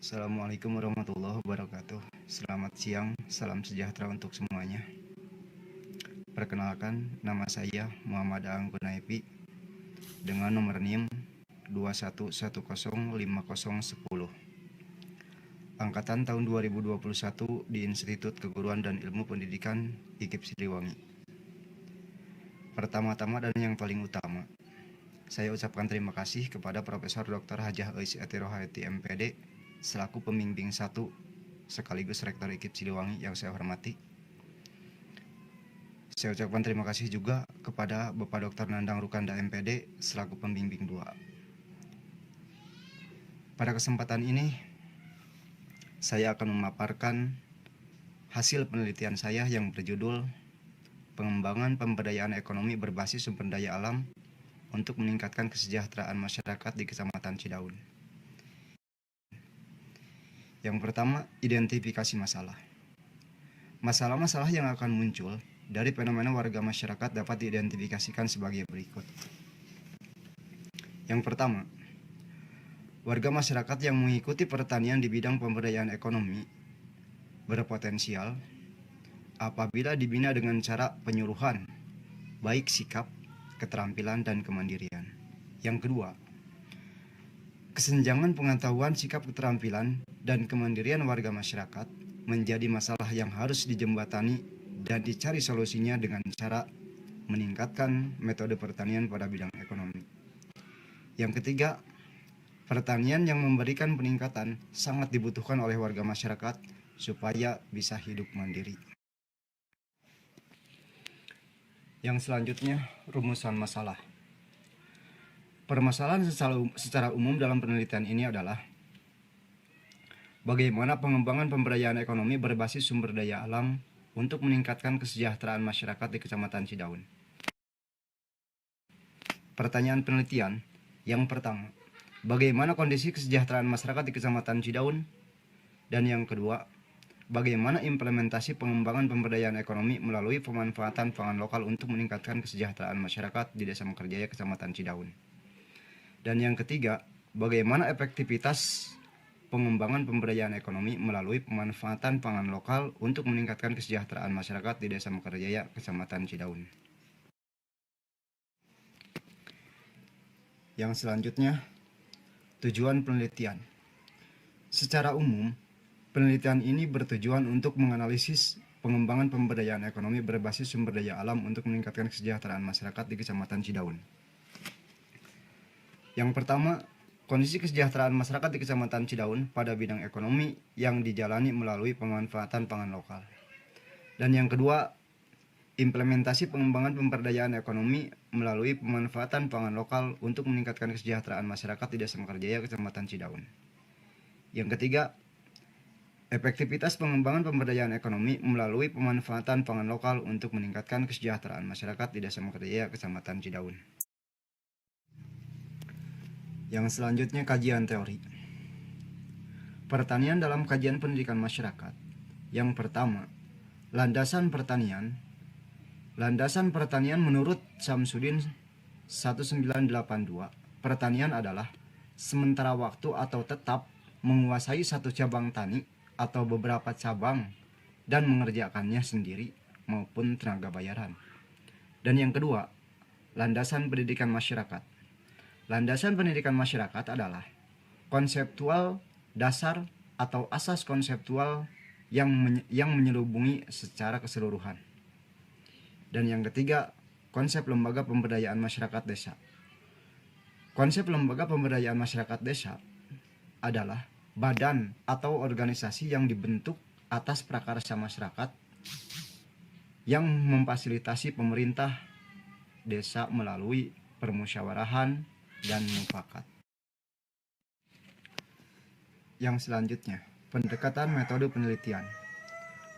Assalamualaikum warahmatullahi wabarakatuh. Selamat siang, salam sejahtera untuk semuanya. Perkenalkan, nama saya Muhammad Aang Gunaipi dengan nomor NIM 21105010. Angkatan tahun 2021 di Institut Keguruan dan Ilmu Pendidikan IKIP Siliwangi. Pertama-tama dan yang paling utama, saya ucapkan terima kasih kepada Profesor Dr. Hajah Euis Etirohayati MPD selaku pembimbing 1 sekaligus Rektor IKIP Siliwangi yang saya hormati. Saya ucapkan terima kasih juga kepada Bapak Dr. Nandang Rukanda MPD selaku pembimbing 2. Pada kesempatan ini, saya akan memaparkan hasil penelitian saya yang berjudul Pengembangan Pemberdayaan Ekonomi Berbasis Sumber Daya Alam untuk meningkatkan kesejahteraan masyarakat di Kecamatan Cidaun. Yang pertama, identifikasi masalah. Masalah-masalah yang akan muncul dari fenomena warga masyarakat dapat diidentifikasikan sebagai berikut. Yang pertama, warga masyarakat yang mengikuti pertanian di bidang pemberdayaan ekonomi berpotensial apabila dibina dengan cara penyuluhan, baik sikap, keterampilan, dan kemandirian. Yang kedua, kesenjangan pengetahuan, sikap, keterampilan, dan kemandirian warga masyarakat menjadi masalah yang harus dijembatani dan dicari solusinya dengan cara meningkatkan metode pertanian pada bidang ekonomi. Yang ketiga, pertanian yang memberikan peningkatan sangat dibutuhkan oleh warga masyarakat supaya bisa hidup mandiri. Yang selanjutnya, rumusan masalah. Permasalahan secara umum dalam penelitian ini adalah bagaimana pengembangan pemberdayaan ekonomi berbasis sumber daya alam untuk meningkatkan kesejahteraan masyarakat di Kecamatan Cidaun. Pertanyaan penelitian yang pertama, bagaimana kondisi kesejahteraan masyarakat di Kecamatan Cidaun? Dan yang kedua, bagaimana implementasi pengembangan pemberdayaan ekonomi melalui pemanfaatan pangan lokal untuk meningkatkan kesejahteraan masyarakat di Desa Mekarjaya, Kecamatan Cidaun. Dan yang ketiga, bagaimana efektivitas pengembangan pemberdayaan ekonomi melalui pemanfaatan pangan lokal untuk meningkatkan kesejahteraan masyarakat di Desa Mekarjaya, Kecamatan Cidaun. Yang selanjutnya, tujuan penelitian. Secara umum, penelitian ini bertujuan untuk menganalisis pengembangan pemberdayaan ekonomi berbasis sumber daya alam untuk meningkatkan kesejahteraan masyarakat di Kecamatan Cidaun. Yang pertama, kondisi kesejahteraan masyarakat di Kecamatan Cidaun pada bidang ekonomi yang dijalani melalui pemanfaatan pangan lokal. Dan yang kedua, implementasi pengembangan pemberdayaan ekonomi melalui pemanfaatan pangan lokal untuk meningkatkan kesejahteraan masyarakat di Desa Mekarjaya, Kecamatan Cidaun. Yang ketiga, efektivitas pengembangan pemberdayaan ekonomi melalui pemanfaatan pangan lokal untuk meningkatkan kesejahteraan masyarakat di Desa Mekarjaya, Kecamatan Cidaun. Yang selanjutnya, kajian teori. Pertanian dalam kajian pendidikan masyarakat. Yang pertama, landasan pertanian. Landasan pertanian menurut Samsudin 1982, pertanian adalah sementara waktu atau tetap menguasai satu cabang tani atau beberapa cabang dan mengerjakannya sendiri maupun tenaga bayaran. Dan yang kedua, landasan pendidikan masyarakat. Landasan pendidikan masyarakat adalah konseptual dasar atau asas konseptual yang menyelubungi secara keseluruhan. Dan yang ketiga, konsep lembaga pemberdayaan masyarakat desa. Konsep lembaga pemberdayaan masyarakat desa adalah badan atau organisasi yang dibentuk atas prakarsa masyarakat yang memfasilitasi pemerintah desa melalui permusyawarahan dan mufakat. Yang selanjutnya, pendekatan metode penelitian.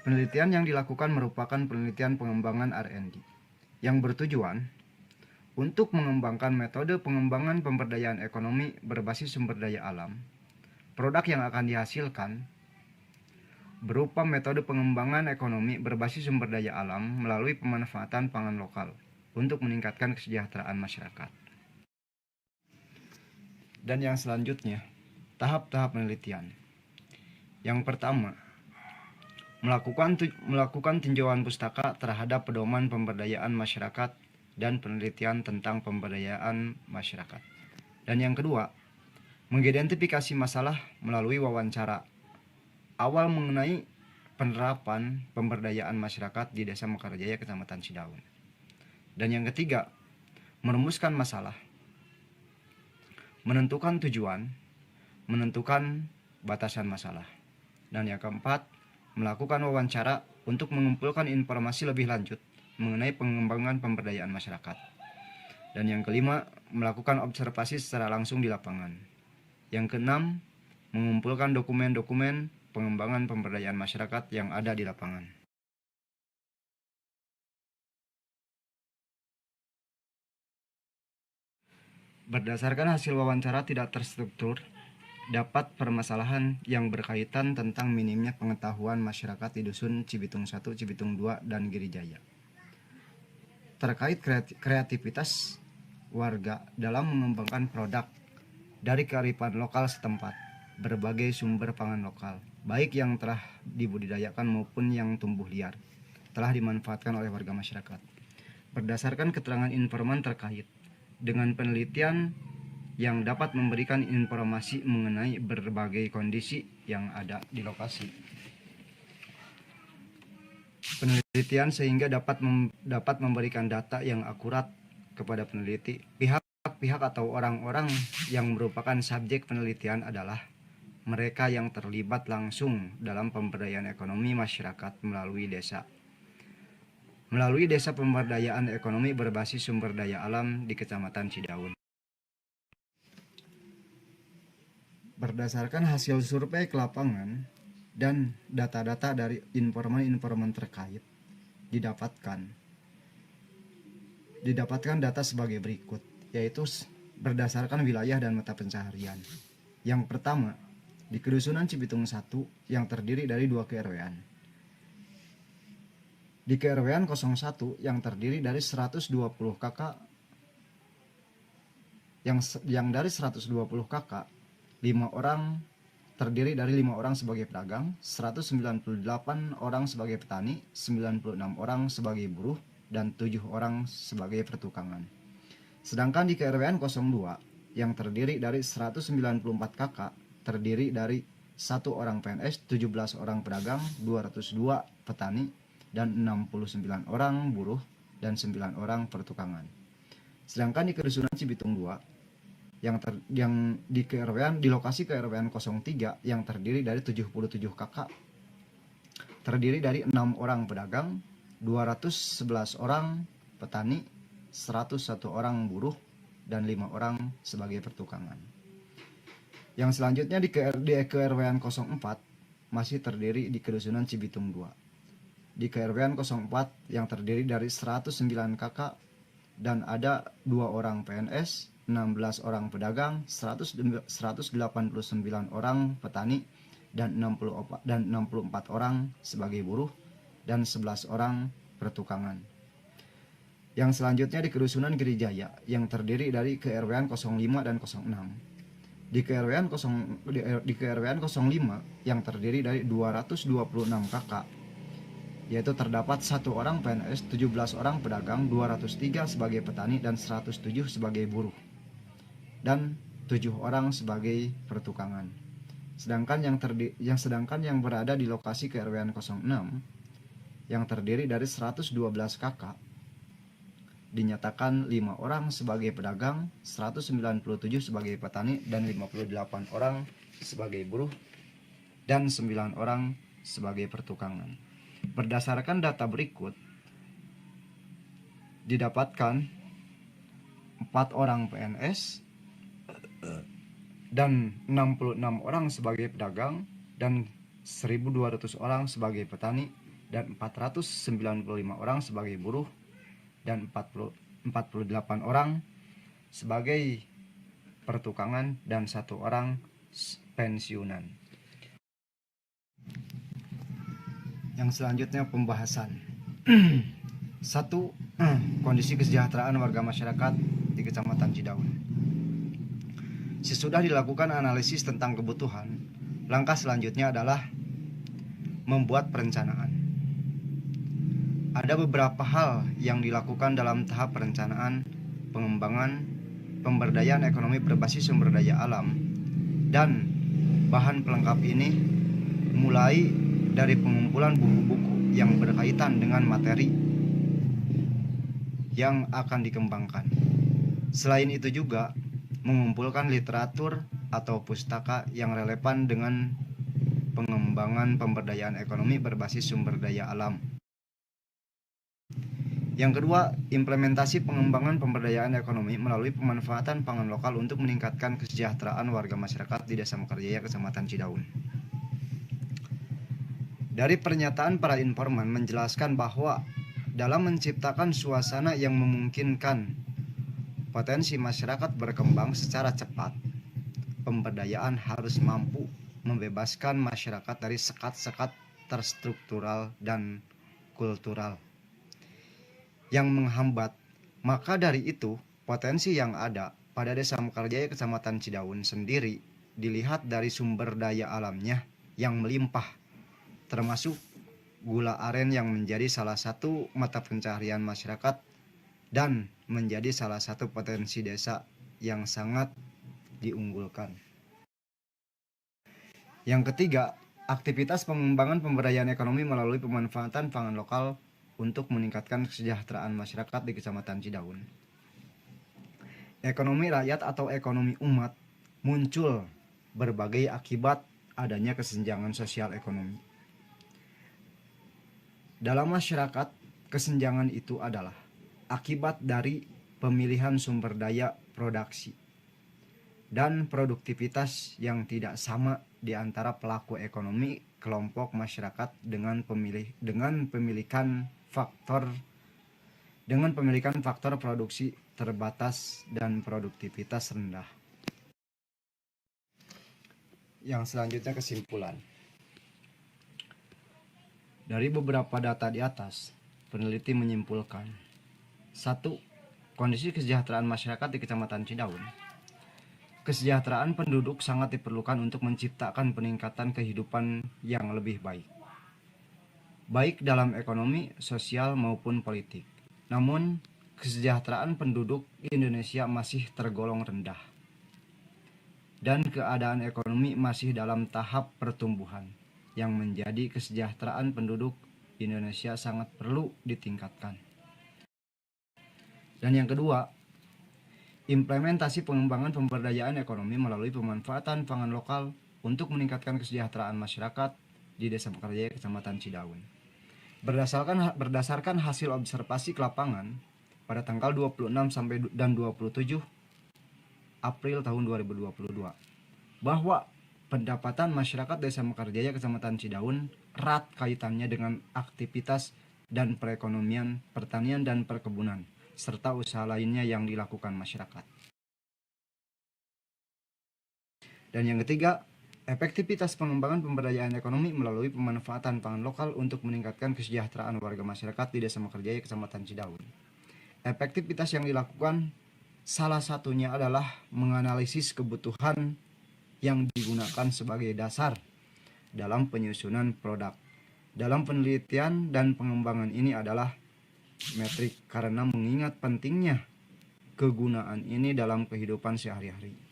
Penelitian yang dilakukan merupakan penelitian pengembangan R&D yang bertujuan untuk mengembangkan metode pengembangan pemberdayaan ekonomi berbasis sumber daya alam. Produk yang akan dihasilkan berupa metode pengembangan ekonomi berbasis sumber daya alam melalui pemanfaatan pangan lokal untuk meningkatkan kesejahteraan masyarakat. Dan yang selanjutnya, tahap-tahap penelitian. Yang pertama, melakukan tinjauan pustaka terhadap pedoman pemberdayaan masyarakat dan penelitian tentang pemberdayaan masyarakat. Dan yang kedua, mengidentifikasi masalah melalui wawancara awal mengenai penerapan pemberdayaan masyarakat di Desa Mekarjaya, Kecamatan Cidaun. Dan yang ketiga, merumuskan masalah, menentukan tujuan, menentukan batasan masalah. Dan yang keempat, melakukan wawancara untuk mengumpulkan informasi lebih lanjut mengenai pengembangan pemberdayaan masyarakat. Dan yang kelima, melakukan observasi secara langsung di lapangan. Yang keenam, mengumpulkan dokumen-dokumen pengembangan pemberdayaan masyarakat yang ada di lapangan. Berdasarkan hasil wawancara tidak terstruktur, dapat permasalahan yang berkaitan tentang minimnya pengetahuan masyarakat di Dusun Cibitung 1, Cibitung 2, dan Girijaya terkait kreativitas warga dalam mengembangkan produk dari kearifan lokal setempat, berbagai sumber pangan lokal, baik yang telah dibudidayakan maupun yang tumbuh liar, telah dimanfaatkan oleh warga masyarakat. Berdasarkan keterangan informan terkait dengan penelitian yang dapat memberikan informasi mengenai berbagai kondisi yang ada di lokasi. Penelitian sehingga dapat memberikan data yang akurat kepada peneliti. Pihak atau orang-orang yang merupakan subjek penelitian adalah mereka yang terlibat langsung dalam pemberdayaan ekonomi masyarakat melalui desa pemberdayaan ekonomi berbasis sumber daya alam di Kecamatan Cidaun. Berdasarkan hasil survei ke lapangan dan data-data dari informan-informan terkait, didapatkan data sebagai berikut, yaitu berdasarkan wilayah dan mata pencaharian. Yang pertama, di Kedusunan Cibitung 1 yang terdiri dari 2 KRW-an. Di KRW-an 01 yang terdiri dari 120 kakak, yang dari 120 kakak, 5 orang terdiri dari 5 orang sebagai pedagang, 198 orang sebagai petani, 96 orang sebagai buruh, dan 7 orang sebagai pertukangan. Sedangkan di KRW-an 02 yang terdiri dari 194 kakak, terdiri dari 1 orang PNS, 17 orang pedagang, 202 petani, dan 69 orang buruh, dan 9 orang pertukangan. Sedangkan di Kedusunan Cibitung 2 yang di lokasi KRW-an 03 yang terdiri dari 77 kakak, terdiri dari 6 orang pedagang, 211 orang petani, 101 orang buruh, dan 5 orang sebagai pertukangan. Yang selanjutnya di KRW-an 04 masih terdiri di Kedusunan Cibitung 2. Di KRW-an 04 yang terdiri dari 109 kakak dan ada 2 orang PNS, 16 orang pedagang, 189 orang petani, dan 64 orang sebagai buruh, dan 11 orang pertukangan. Yang selanjutnya di Kedusunan Girijaya yang terdiri dari KRW-an 05 dan 06. Di KRW-an 05 yang terdiri dari 226 kakak, yaitu terdapat 1 orang PNS, 17 orang pedagang, 203 sebagai petani, dan 107 sebagai buruh, dan 7 orang sebagai pertukangan. Sedangkan yang berada di lokasi KRW-an 06 yang terdiri dari 112 kakak, dinyatakan 5 orang sebagai pedagang, 197 sebagai petani, dan 58 orang sebagai buruh, dan 9 orang sebagai pertukangan. Berdasarkan data berikut, didapatkan 4 orang PNS dan 66 orang sebagai pedagang, dan 1.200 orang sebagai petani, dan 495 orang sebagai buruh, dan 48 orang sebagai pertukangan, dan 1 orang pensiunan. Yang selanjutnya pembahasan. 1. Kondisi kesejahteraan warga masyarakat di Kecamatan Cidaun. Sesudah dilakukan analisis tentang kebutuhan, langkah selanjutnya adalah membuat perencanaan. Ada beberapa hal yang dilakukan dalam tahap perencanaan, pengembangan, pemberdayaan ekonomi berbasis sumber daya alam, dan bahan pelengkap ini mulai dari pengumpulan buku-buku yang berkaitan dengan materi yang akan dikembangkan. Selain itu juga mengumpulkan literatur atau pustaka yang relevan dengan pengembangan pemberdayaan ekonomi berbasis sumber daya alam. Yang kedua, implementasi pengembangan pemberdayaan ekonomi melalui pemanfaatan pangan lokal untuk meningkatkan kesejahteraan warga masyarakat di Desa Mekarjaya, Kecamatan Cidaun. Dari pernyataan para informan menjelaskan bahwa dalam menciptakan suasana yang memungkinkan potensi masyarakat berkembang secara cepat, pemberdayaan harus mampu membebaskan masyarakat dari sekat-sekat terstruktural dan kultural yang menghambat. Maka dari itu, potensi yang ada pada Desa Mekarjaya, Kecamatan Cidaun sendiri dilihat dari sumber daya alamnya yang melimpah, termasuk gula aren yang menjadi salah satu mata pencaharian masyarakat dan menjadi salah satu potensi desa yang sangat diunggulkan. Yang ketiga, aktivitas pengembangan pemberdayaan ekonomi melalui pemanfaatan pangan lokal untuk meningkatkan kesejahteraan masyarakat di Kecamatan Cidaun. Ekonomi rakyat atau ekonomi umat muncul berbagai akibat adanya kesenjangan sosial ekonomi. Dalam masyarakat, kesenjangan itu adalah akibat dari pemilihan sumber daya produksi dan produktivitas yang tidak sama di antara pelaku ekonomi kelompok masyarakat dengan pemilikan faktor produksi terbatas dan produktivitas rendah. Yang selanjutnya kesimpulan. Dari beberapa data di atas, peneliti menyimpulkan 1. Kondisi kesejahteraan masyarakat di Kecamatan Cidaun. Kesejahteraan penduduk sangat diperlukan untuk menciptakan peningkatan kehidupan yang lebih baik dalam ekonomi, sosial maupun politik. Namun, kesejahteraan penduduk Indonesia masih tergolong rendah dan keadaan ekonomi masih dalam tahap pertumbuhan, yang menjadi kesejahteraan penduduk Indonesia sangat perlu ditingkatkan. Dan yang kedua, implementasi pengembangan pemberdayaan ekonomi melalui pemanfaatan pangan lokal untuk meningkatkan kesejahteraan masyarakat di Desa Mekarjaya, Kecamatan Cidaun. Berdasarkan hasil observasi ke lapangan pada tanggal 26 dan 27 April tahun 2022, bahwa pendapatan masyarakat Desa Mekarjaya, Kecamatan Cidaun erat kaitannya dengan aktivitas dan perekonomian, pertanian dan perkebunan, serta usaha lainnya yang dilakukan masyarakat. Dan yang ketiga, efektivitas pengembangan pemberdayaan ekonomi melalui pemanfaatan pangan lokal untuk meningkatkan kesejahteraan warga masyarakat di Desa Mekarjaya, Kecamatan Cidaun. Efektivitas yang dilakukan salah satunya adalah menganalisis kebutuhan yang digunakan sebagai dasar dalam penyusunan produk. Dalam penelitian dan pengembangan ini adalah metrik karena mengingat pentingnya kegunaan ini dalam kehidupan sehari-hari.